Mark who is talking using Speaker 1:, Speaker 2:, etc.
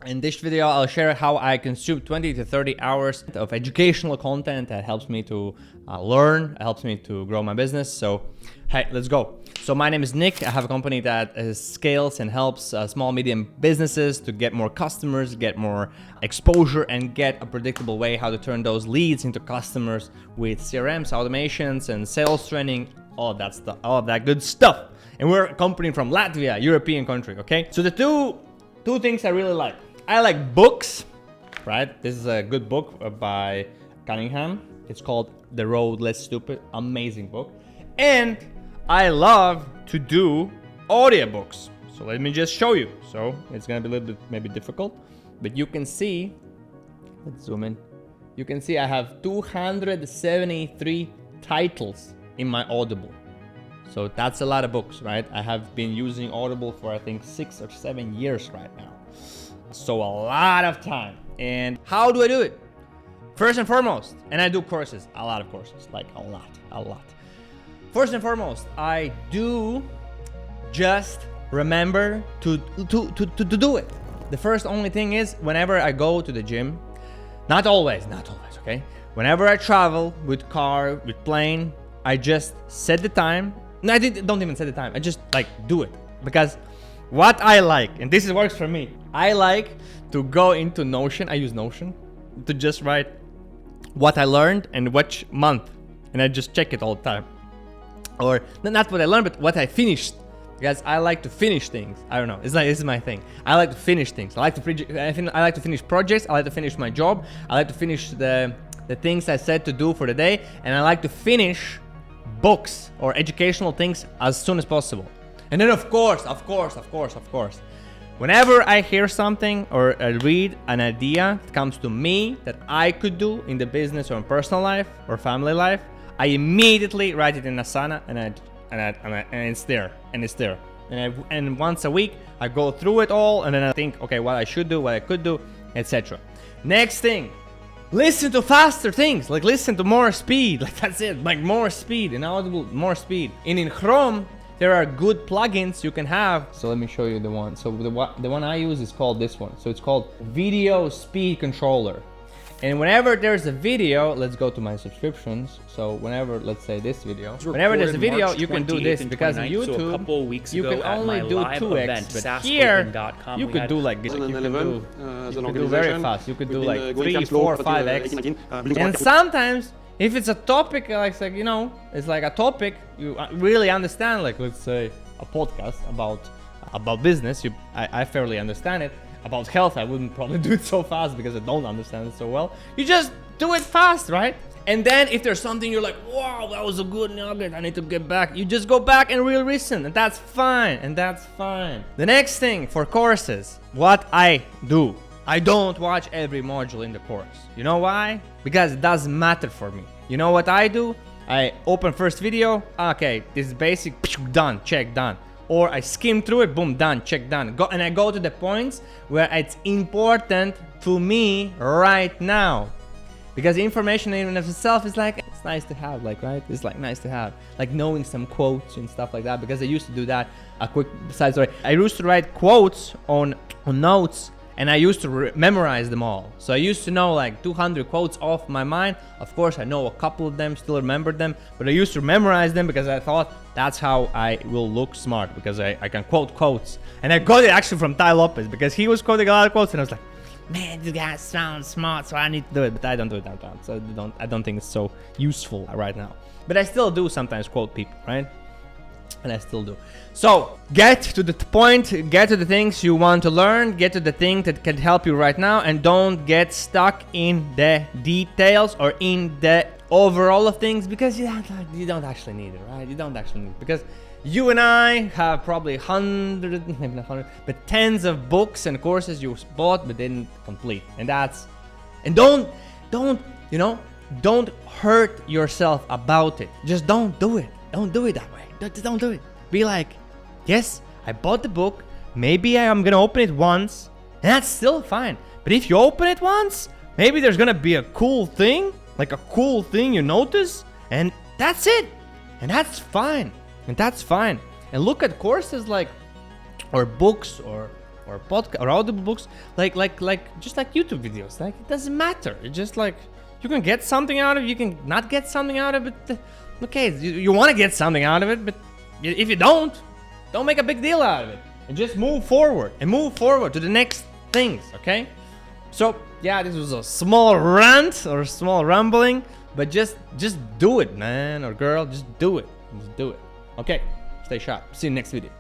Speaker 1: In this video, I'll share how I consume 20 to 30 hours of educational content that helps me to learn, helps me to grow my business. So, hey, let's go. So my name is Nick. I have a company that scales and helps small, medium businesses to get more customers, get more exposure, and get a predictable way how to turn those leads into customers with CRMs, automations, and sales training, all of that stuff, all of that good stuff. And we're a company from Latvia, European country, okay? So the two things I really like. I like books, right? This is a good book by Cunningham. It's called The Road Less Stupid. Amazing book. And I love to do audiobooks. So let me just show you. So it's gonna be a little bit maybe difficult, but you can see, let's zoom in. You can see I have 273 titles in my Audible. So that's a lot of books, right? I have been using Audible for I think 6 or 7 years right now. So a lot of time. And how do I do it? First and foremost, and I do courses, a lot of courses, like a lot. First and foremost, I do just remember to do it. The first only thing is whenever I go to the gym, not always, okay? Whenever I travel with car, with plane, I just set the time. No, don't even set the time. I just like do it. Because what I like, and this works for me, I like to go into Notion. I use Notion to just write what I learned and which month. And I just check it all the time. Or not what I learned, but what I finished. Because I like to finish things. I don't know. It's like, this is my thing. I like to finish things. I like to finish projects. I like to finish my job. I like to finish the things I said to do for the day. And I like to finish books or educational things as soon as possible. And then of course, whenever I hear something or I read an idea that comes to me that I could do in the business or in personal life or family life, I immediately write it in Asana and it's there. And once a week I go through it all and then I think, okay, what I should do, what I could do, etc. Next thing, listen to faster things, like listen to more speed, like that's it, like more speed in Audible, more speed. And in Chrome, there are good plugins you can have. So let me show you the one. So the one I use is called this one. So it's called Video Speed Controller. And whenever there's a video, let's go to my subscriptions. So whenever, let's say this video, whenever there's a video, you can do this because on YouTube,
Speaker 2: so a couple of weeks
Speaker 1: you can only do 2x, but here you could do like this. You could do very fast. You could do like 3, 4, 5x. And sometimes, if it's a topic, like you know, it's like a topic you really understand, like let's say a podcast about business, I fairly understand it. About health, I wouldn't probably do it so fast because I don't understand it so well. You just do it fast, right? And then if there's something you're like, wow, that was a good nugget, I need to get back, you just go back and re-listen, and that's fine, The next thing for courses, what I do, I don't watch every module in the course. You know why? Because it doesn't matter for me. You know what I do? I open first video, okay, this is basic, done, check, done. Or I skim through it, boom, done, check, done. And I go to the points where it's important to me right now. Because information in and of itself is like, it's nice to have, like, right? It's like nice to have. Like knowing some quotes and stuff like that. Because I used to do that. A quick side story. I used to write quotes on notes. And I used to memorize them all. So I used to know like 200 quotes off my mind. Of course, I know a couple of them, still remember them. But I used to memorize them because I thought that's how I will look smart. Because I can quote quotes. And I got it actually from Tai Lopez. Because he was quoting a lot of quotes. And I was like, man, this guy sounds smart. So I need to do it. But I don't do it that time. So I don't think it's so useful right now. But I still do sometimes quote people, right? And I still do. So get to the point, get to the things you want to learn, get to the thing that can help you right now, and don't get stuck in the details or in the overall of things because you don't actually need it, right? You don't actually need it because you and I have probably 100, maybe not 100, but tens of books and courses you bought but didn't complete. And don't hurt yourself about it. Just don't do it. Don't do it that way. Don't do it. Be like, yes, I bought the book. Maybe I'm gonna open it once, and that's still fine. But if you open it once, maybe there's gonna be a cool thing, like a cool thing you notice, and that's it. And that's fine. And look at courses like, or books, or or podcast or audiobooks, just like YouTube videos. Like, it doesn't matter. It's just like, you can get something out of it, you can not get something out of it. Okay, you want to get something out of it, but if you don't make a big deal out of it, and just move forward to the next things. Okay, so yeah, this was a small rant or small rambling, but just do it, man or girl. Just do it. Okay, stay sharp. See you next video.